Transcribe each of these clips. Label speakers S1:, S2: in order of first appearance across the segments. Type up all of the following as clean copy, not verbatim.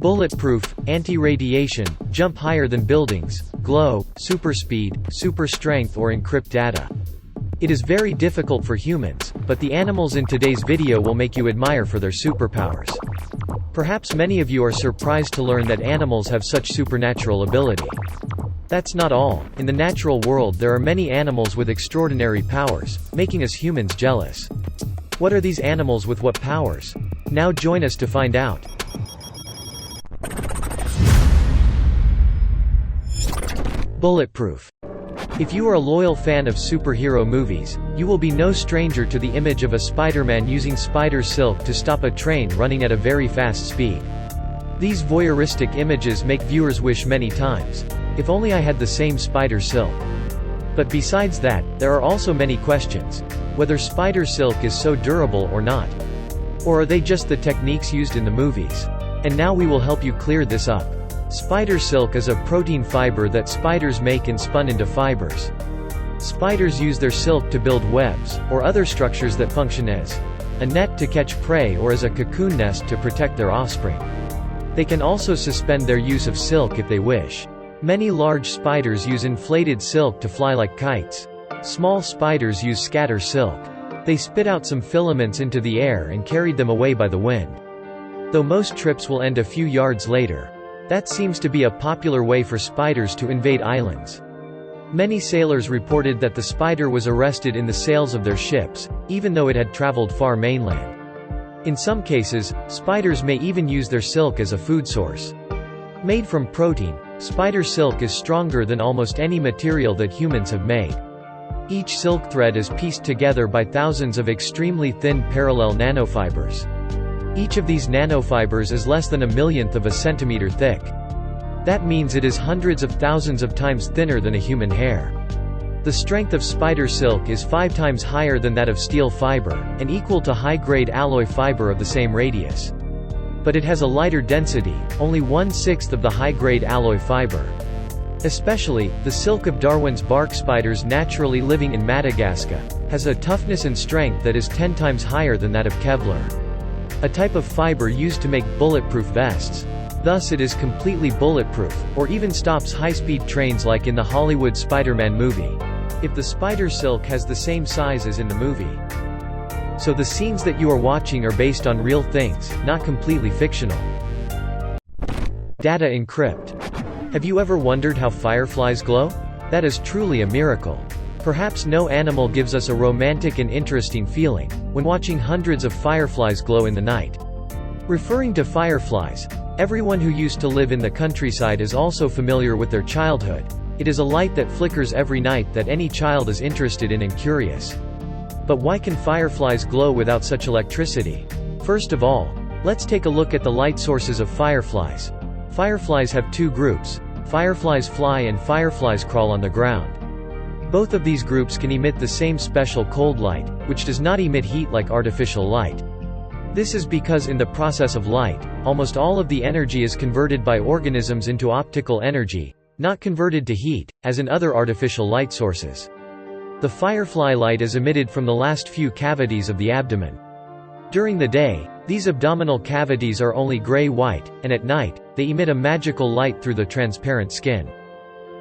S1: Bulletproof, anti-radiation, jump higher than buildings, glow, super speed, super strength or encrypt data. It is very difficult for humans, but the animals in today's video will make you admire for their superpowers. Perhaps many of you are surprised to learn that animals have such supernatural ability. That's not all. In the natural world there are many animals with extraordinary powers, making us humans jealous. What are these animals with what powers? Now join us to find out. Bulletproof. If you are a loyal fan of superhero movies, you will be no stranger to the image of a Spider-Man using spider silk to stop a train running at a very fast speed. These voyeuristic images make viewers wish many times, if only I had the same spider silk. But besides that, there are also many questions. Whether spider silk is so durable or not. Or are they just the techniques used in the movies? And now we will help you clear this up. Spider silk is a protein fiber that spiders make and spun into fibers. Spiders use their silk to build webs, or other structures that function as a net to catch prey or as a cocoon nest to protect their offspring. They can also suspend their use of silk if they wish. Many large spiders use inflated silk to fly like kites. Small spiders use scatter silk. They spit out some filaments into the air and carried them away by the wind. Though most trips will end a few yards later. That seems to be a popular way for spiders to invade islands. Many sailors reported that the spider was arrested in the sails of their ships, even though it had traveled far mainland. In some cases, spiders may even use their silk as a food source. Made from protein, spider silk is stronger than almost any material that humans have made. Each silk thread is pieced together by thousands of extremely thin parallel nanofibers. Each of these nanofibers is less than a millionth of a centimeter thick. That means it is hundreds of thousands of times thinner than a human hair. The strength of spider silk is 5 times higher than that of steel fiber, and equal to high-grade alloy fiber of the same radius. But it has a lighter density, only 1/6 of the high-grade alloy fiber. Especially, the silk of Darwin's bark spiders naturally living in Madagascar, has a toughness and strength that is 10 times higher than that of Kevlar. A type of fiber used to make bulletproof vests. Thus it is completely bulletproof, or even stops high-speed trains like in the Hollywood Spider-Man movie. If the spider silk has the same size as in the movie. So the scenes that you are watching are based on real things, not completely fictional. Data encrypt. Have you ever wondered how fireflies glow? That is truly a miracle. Perhaps no animal gives us a romantic and interesting feeling, when watching hundreds of fireflies glow in the night. Referring to fireflies, everyone who used to live in the countryside is also familiar with their childhood. It is a light that flickers every night that any child is interested in and curious. But why can fireflies glow without such electricity? First of all, let's take a look at the light sources of fireflies. Fireflies have two groups. Fireflies fly and fireflies crawl on the ground. Both of these groups can emit the same special cold light, which does not emit heat like artificial light. This is because in the process of light, almost all of the energy is converted by organisms into optical energy, not converted to heat, as in other artificial light sources. The firefly light is emitted from the last few cavities of the abdomen. During the day, these abdominal cavities are only gray-white, and at night, they emit a magical light through the transparent skin.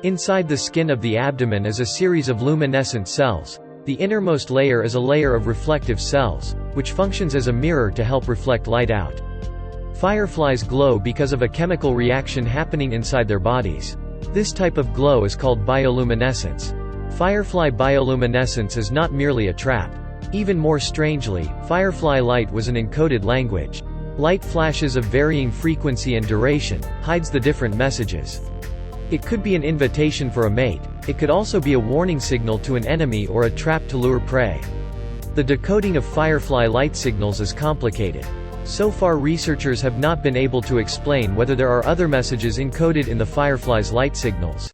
S1: Inside the skin of the abdomen is a series of luminescent cells. The innermost layer is a layer of reflective cells, which functions as a mirror to help reflect light out. Fireflies glow because of a chemical reaction happening inside their bodies. This type of glow is called bioluminescence. Firefly bioluminescence is not merely a trap. Even more strangely, firefly light was an encoded language. Light flashes of varying frequency and duration, hides the different messages. It could be an invitation for a mate, it could also be a warning signal to an enemy or a trap to lure prey. The decoding of firefly light signals is complicated. So far researchers have not been able to explain whether there are other messages encoded in the firefly's light signals.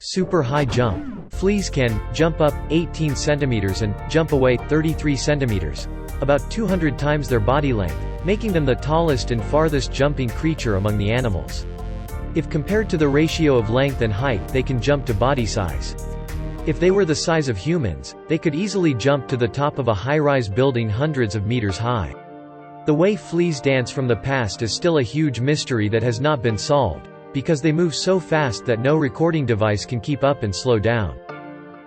S1: Super high jump. Fleas can jump up 18 centimeters and jump away 33 centimeters, about 200 times their body length, making them the tallest and farthest jumping creature among the animals. If compared to the ratio of length and height, they can jump to body size. If they were the size of humans, they could easily jump to the top of a high-rise building hundreds of meters high. The way fleas dance from the past is still a huge mystery that has not been solved, because they move so fast that no recording device can keep up and slow down.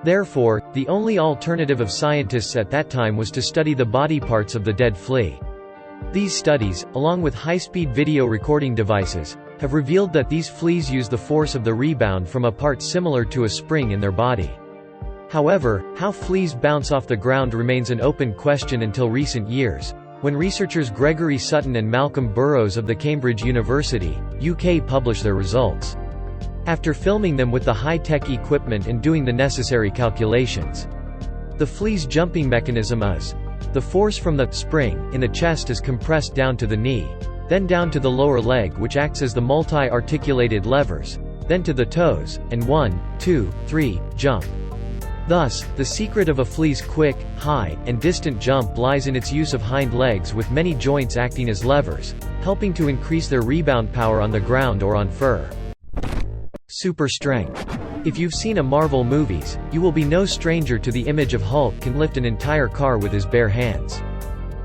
S1: Therefore, the only alternative of scientists at that time was to study the body parts of the dead flea. These studies, along with high-speed video recording devices, have revealed that these fleas use the force of the rebound from a part similar to a spring in their body. However, how fleas bounce off the ground remains an open question until recent years, when researchers Gregory Sutton and Malcolm Burrows of the Cambridge University, UK published their results. After filming them with the high-tech equipment and doing the necessary calculations. The flea's jumping mechanism is: the force from the spring in the chest is compressed down to the knee, then down to the lower leg, which acts as the multi-articulated levers, then to the toes, and 1, 2, 3, jump. Thus, the secret of a flea's quick, high, and distant jump lies in its use of hind legs with many joints acting as levers, helping to increase their rebound power on the ground or on fur. Super strength. If you've seen a Marvel movies, you will be no stranger to the image of Hulk can lift an entire car with his bare hands.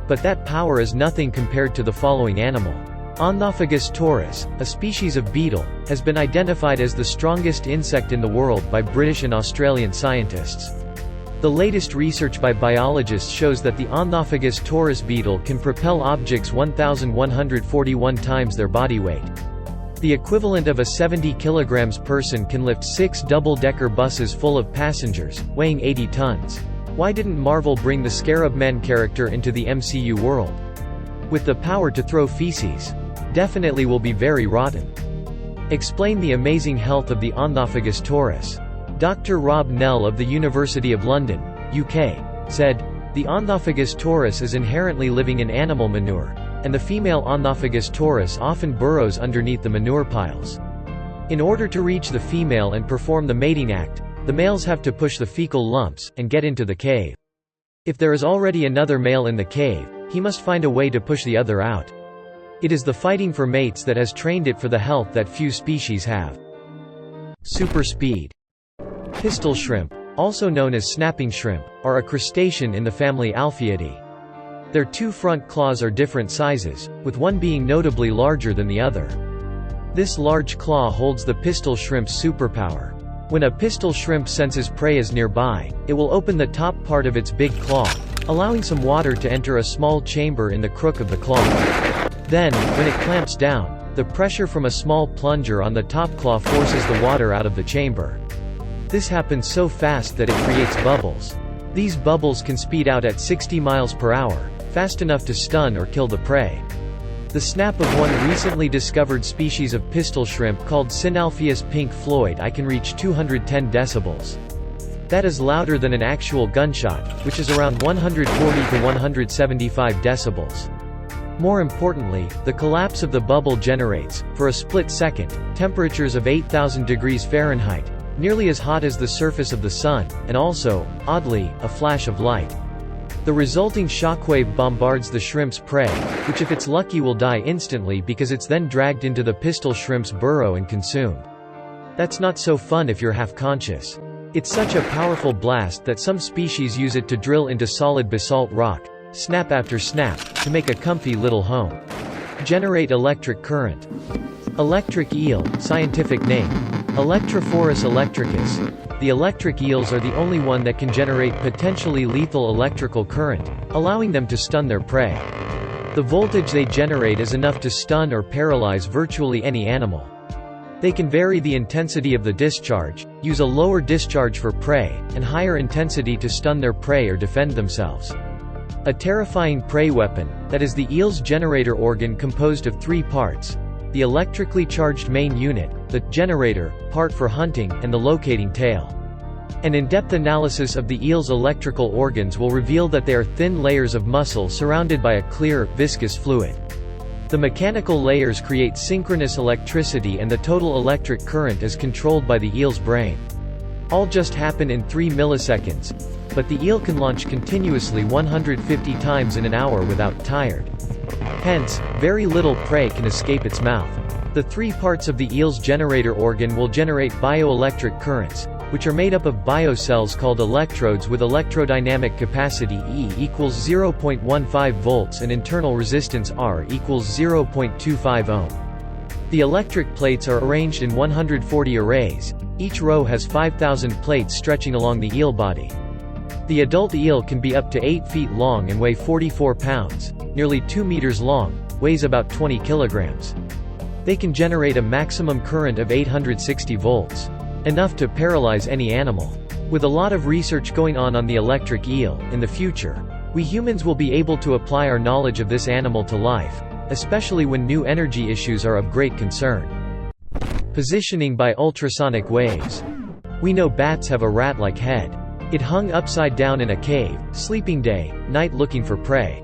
S1: But that power is nothing compared to the following animal. Ornithophagous taurus, a species of beetle, has been identified as the strongest insect in the world by British and Australian scientists. The latest research by biologists shows that the ornithophagous taurus beetle can propel objects 1,141 times their body weight. The equivalent of a 70 kg person can lift 6 double-decker buses full of passengers, weighing 80 tons. Why didn't Marvel bring the Scarab Man character into the MCU world? With the power to throw feces. Definitely will be very rotten. Explain the amazing health of the ornithophagous taurus. Dr. Rob Nell of the University of London, UK, said, "The ornithophagous taurus is inherently living in animal manure, and the female ornithophagous taurus often burrows underneath the manure piles. In order to reach the female and perform the mating act, the males have to push the fecal lumps and get into the cave. If there is already another male in the cave, he must find a way to push the other out. It is the fighting for mates that has trained it for the health that few species have." Super speed. Pistol shrimp, also known as snapping shrimp, are a crustacean in the family Alphiidae. Their two front claws are different sizes, with one being notably larger than the other. This large claw holds the pistol shrimp's superpower. When a pistol shrimp senses prey is nearby, it will open the top part of its big claw, allowing some water to enter a small chamber in the crook of the claw. Then, when it clamps down, the pressure from a small plunger on the top claw forces the water out of the chamber. This happens so fast that it creates bubbles. These bubbles can speed out at 60 miles per hour, fast enough to stun or kill the prey. The snap of one recently discovered species of pistol shrimp called Synalpheus pink Floyd can reach 210 decibels. That is louder than an actual gunshot, which is around 140 to 175 decibels. More importantly, the collapse of the bubble generates, for a split second, temperatures of 8,000 degrees Fahrenheit, nearly as hot as the surface of the sun, and also, oddly, a flash of light. The resulting shockwave bombards the shrimp's prey, which if it's lucky will die instantly because it's then dragged into the pistol shrimp's burrow and consumed. That's not so fun if you're half-conscious. It's such a powerful blast that some species use it to drill into solid basalt rock, snap after snap, to make a comfy little home. Generate electric current. Electric eel, scientific name: Electrophorus electricus. The electric eels are the only one that can generate potentially lethal electrical current, allowing them to stun their prey. The voltage they generate is enough to stun or paralyze virtually any animal. They can vary the intensity of the discharge, use a lower discharge for prey, and higher intensity to stun their prey or defend themselves. A terrifying prey weapon, that is the eel's generator organ composed of 3 parts: the electrically charged main unit, the generator part for hunting, and the locating tail. An in-depth analysis of the eel's electrical organs will reveal that they are thin layers of muscle surrounded by a clear, viscous fluid. The mechanical layers create synchronous electricity and the total electric current is controlled by the eel's brain. All just happen in 3 milliseconds, but the eel can launch continuously 150 times in an hour without tired. Hence, very little prey can escape its mouth. The 3 parts of the eel's generator organ will generate bioelectric currents, which are made up of biocells called electrodes with electrodynamic capacity E equals 0.15 volts and internal resistance R equals 0.25 ohm. The electric plates are arranged in 140 arrays. Each row has 5,000 plates stretching along the eel body. The adult eel can be up to 8 feet long and weigh 44 pounds, nearly 2 meters long, weighs about 20 kilograms. They can generate a maximum current of 860 volts. Enough to paralyze any animal. With a lot of research going on the electric eel, in the future, we humans will be able to apply our knowledge of this animal to life, especially when new energy issues are of great concern. Positioning by ultrasonic waves. We know bats have a rat-like head. It hung upside down in a cave, sleeping day, night looking for prey.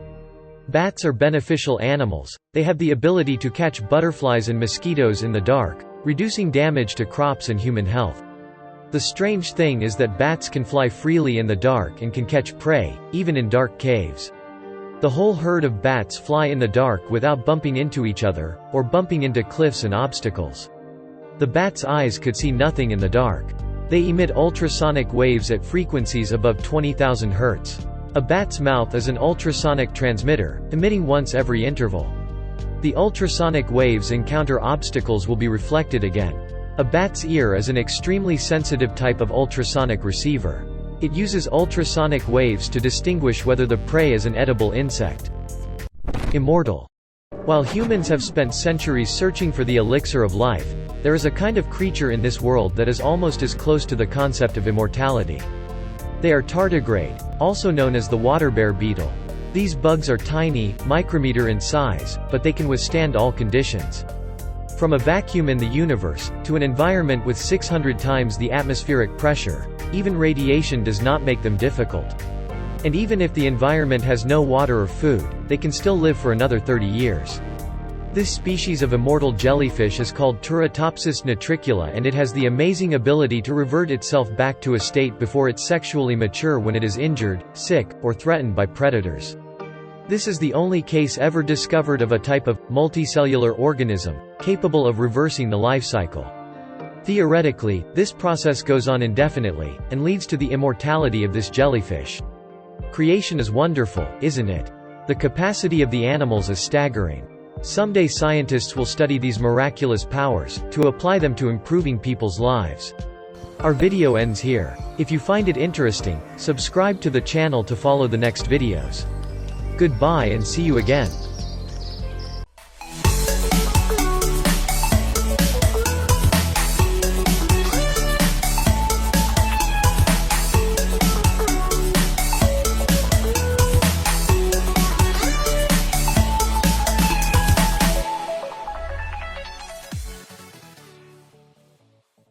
S1: Bats are beneficial animals. They have the ability to catch butterflies and mosquitoes in the dark, reducing damage to crops and human health. The strange thing is that bats can fly freely in the dark and can catch prey, even in dark caves. The whole herd of bats fly in the dark without bumping into each other, or bumping into cliffs and obstacles. The bat's eyes could see nothing in the dark. They emit ultrasonic waves at frequencies above 20,000 Hz. A bat's mouth is an ultrasonic transmitter, emitting once every interval. The ultrasonic waves encounter obstacles will be reflected again. A bat's ear is an extremely sensitive type of ultrasonic receiver. It uses ultrasonic waves to distinguish whether the prey is an edible insect. Immortal. While humans have spent centuries searching for the elixir of life, there is a kind of creature in this world that is almost as close to the concept of immortality. They are tardigrade, also known as the water bear beetle. These bugs are tiny, micrometer in size, but they can withstand all conditions. From a vacuum in the universe, to an environment with 600 times the atmospheric pressure, even radiation does not make them difficult. And even if the environment has no water or food, they can still live for another 30 years. This species of immortal jellyfish is called Turritopsis nitricula, and it has the amazing ability to revert itself back to a state before it's sexually mature when it is injured, sick, or threatened by predators. This is the only case ever discovered of a type of multicellular organism capable of reversing the life cycle. Theoretically, this process goes on indefinitely, and leads to the immortality of this jellyfish. Creation is wonderful, isn't it? The capacity of the animals is staggering. Someday scientists will study these miraculous powers, to apply them to improving people's lives. Our video ends here. If you find it interesting, subscribe to the channel to follow the next videos. Goodbye and see you again.